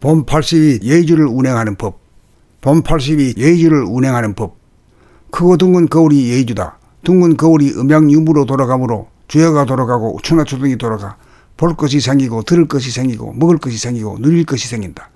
본 80이 예주를 운행하는 법. 본 80이 예주를 운행하는 법. 크고 둥근 거울이 예주다. 둥근 거울이 음양유무로 돌아가므로 주야가 돌아가고 천하초등이 돌아가 볼 것이 생기고 들을 것이 생기고 먹을 것이 생기고 누릴 것이 생긴다.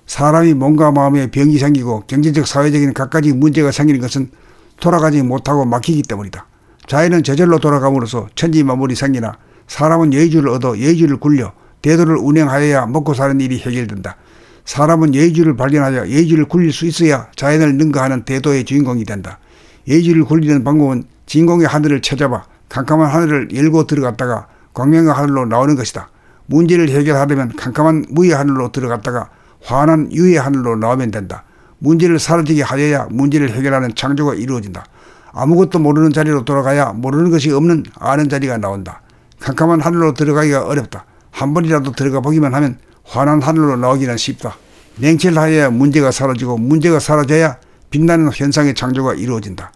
사람이 몸과 마음에 병이 생기고 경제적 사회적인 갖가지 문제가 생기는 것은 돌아가지 못하고 막히기 때문이다. 자연은 저절로 돌아감으로써 천지만물이 생기나 사람은 예주를 얻어 예주를 굴려 대도를 운행하여야 먹고 사는 일이 해결된다. 사람은 예주를 발견하여 예주를 굴릴 수 있어야 자연을 능가하는 대도의 주인공이 된다. 예주를 굴리는 방법은 진공의 하늘을 찾아봐 캄캄한 하늘을 열고 들어갔다가 광명의 하늘로 나오는 것이다. 문제를 해결하려면 캄캄한 무의 하늘로 들어갔다가 환한 유의 하늘로 나오면 된다. 문제를 사라지게 하여야 문제를 해결하는 창조가 이루어진다. 아무것도 모르는 자리로 돌아가야 모르는 것이 없는 아는 자리가 나온다. 캄캄한 하늘로 들어가기가 어렵다. 한 번이라도 들어가 보기만 하면 환한 하늘로 나오기는 쉽다. 냉철하여야 문제가 사라지고 문제가 사라져야 빛나는 현상의 창조가 이루어진다.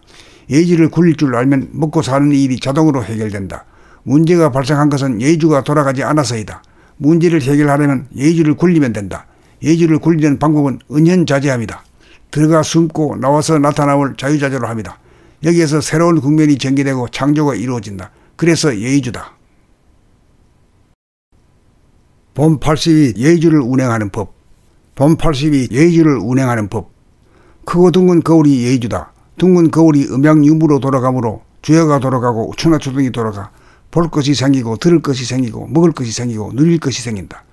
예주를 굴릴 줄 알면 먹고 사는 일이 자동으로 해결된다. 문제가 발생한 것은 예주가 돌아가지 않아서이다. 문제를 해결하려면 예주를 굴리면 된다. 예주를 굴리는 방법은 은연자재합니다. 들어가 숨고 나와서 나타나올 자유자재로 합니다. 여기에서 새로운 국면이 전개되고 창조가 이루어진다. 그래서 예주다. 본 80이 예주를 운행하는 법. 본 80이 예주를 운행하는 법. 크고 둥근 거울이 예주다. 둥근 거울이 음양유무로 돌아가므로 주야가 돌아가고 천하초등이 돌아가 볼 것이 생기고 들을 것이 생기고 먹을 것이 생기고 누릴 것이 생긴다.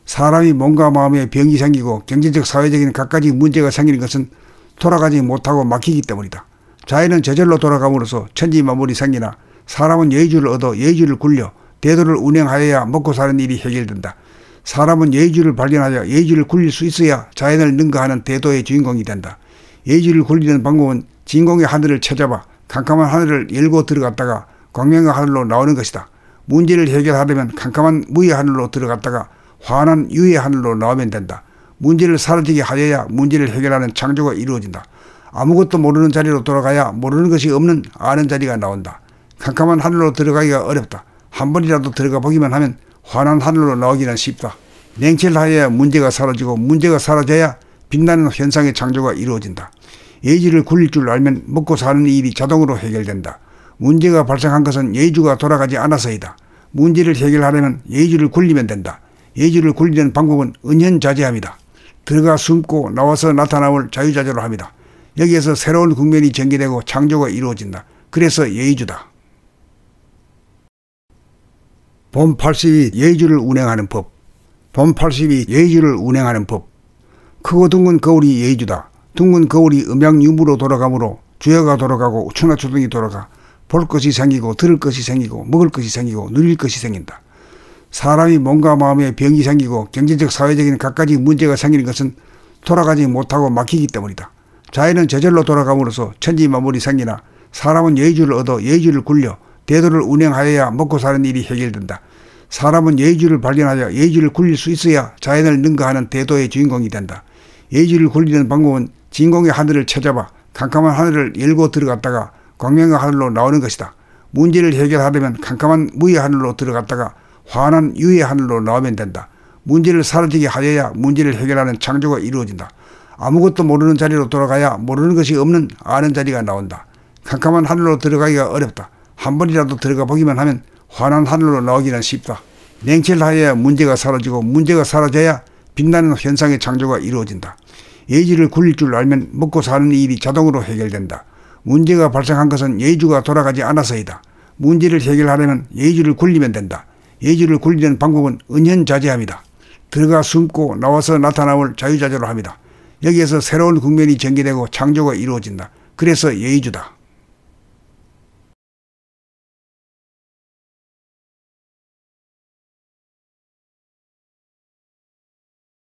사람이 몸과 마음에 병이 생기고 경제적 사회적인 갖가지 문제가 생기는 것은 돌아가지 못하고 막히기 때문이다. 자연은 저절로 돌아감으로써 천지만물이 생기나 사람은 예주를 얻어 예주를 굴려 대도를 운행하여야 먹고 사는 일이 해결된다. 사람은 예주를 발견하여 예주를 굴릴 수 있어야 자연을 능가하는 대도의 주인공이 된다. 예주를 굴리는 방법은 진공의 하늘을 찾아봐 캄캄한 하늘을 열고 들어갔다가 광명의 하늘로 나오는 것이다. 문제를 해결하려면 캄캄한 무의 하늘로 들어갔다가 환한 유의 하늘로 나오면 된다. 문제를 사라지게 하여야 문제를 해결하는 창조가 이루어진다. 아무것도 모르는 자리로 돌아가야 모르는 것이 없는 아는 자리가 나온다. 캄캄한 하늘로 들어가기가 어렵다. 한 번이라도 들어가 보기만 하면 환한 하늘로 나오기는 쉽다. 냉철하여야 문제가 사라지고 문제가 사라져야 빛나는 현상의 창조가 이루어진다. 예주를 굴릴 줄 알면 먹고 사는 일이 자동으로 해결된다. 문제가 발생한 것은 예주가 돌아가지 않아서이다. 문제를 해결하려면 예주를 굴리면 된다. 예주를 굴리는 방법은 은연자재합니다. 들어가 숨고 나와서 나타나올 자유자재로 합니다. 여기에서 새로운 국면이 전개되고 창조가 이루어진다. 그래서 예주다. 본 80이 예주를 운행하는 법. 본 80이 예주를 운행하는 법. 크고 둥근 거울이 예주다. 둥근 거울이 음양유무로 돌아가므로 주야가 돌아가고 천하초등이 돌아가 볼 것이 생기고 들을 것이 생기고 먹을 것이 생기고 누릴 것이 생긴다. 사람이 몸과 마음에 병이 생기고 경제적 사회적인 갖가지 문제가 생기는 것은 돌아가지 못하고 막히기 때문이다. 자연은 저절로 돌아감으로써 천지만물이 생기나 사람은 예주를 얻어 예주를 굴려 대도를 운행하여야 먹고 사는 일이 해결된다. 사람은 예주를 발견하여 예주를 굴릴 수 있어야 자연을 능가하는 대도의 주인공이 된다. 예주를 굴리는 방법은 진공의 하늘을 찾아봐 캄캄한 하늘을 열고 들어갔다가 광명의 하늘로 나오는 것이다. 문제를 해결하려면 캄캄한 무의 하늘로 들어갔다가 환한 유의 하늘로 나오면 된다. 문제를 사라지게 하여야 문제를 해결하는 창조가 이루어진다. 아무것도 모르는 자리로 돌아가야 모르는 것이 없는 아는 자리가 나온다. 캄캄한 하늘로 들어가기가 어렵다. 한 번이라도 들어가 보기만 하면 환한 하늘로 나오기는 쉽다. 냉철하여야 문제가 사라지고 문제가 사라져야 빛나는 현상의 창조가 이루어진다. 예주를 굴릴 줄 알면 먹고 사는 일이 자동으로 해결된다. 문제가 발생한 것은 예주가 돌아가지 않아서이다. 문제를 해결하려면 예주를 굴리면 된다. 예주를 굴리는 방법은 은연자재합니다. 들어가 숨고 나와서 나타나올 자유자재로 합니다. 여기에서 새로운 국면이 전개되고 창조가 이루어진다. 그래서 예주다.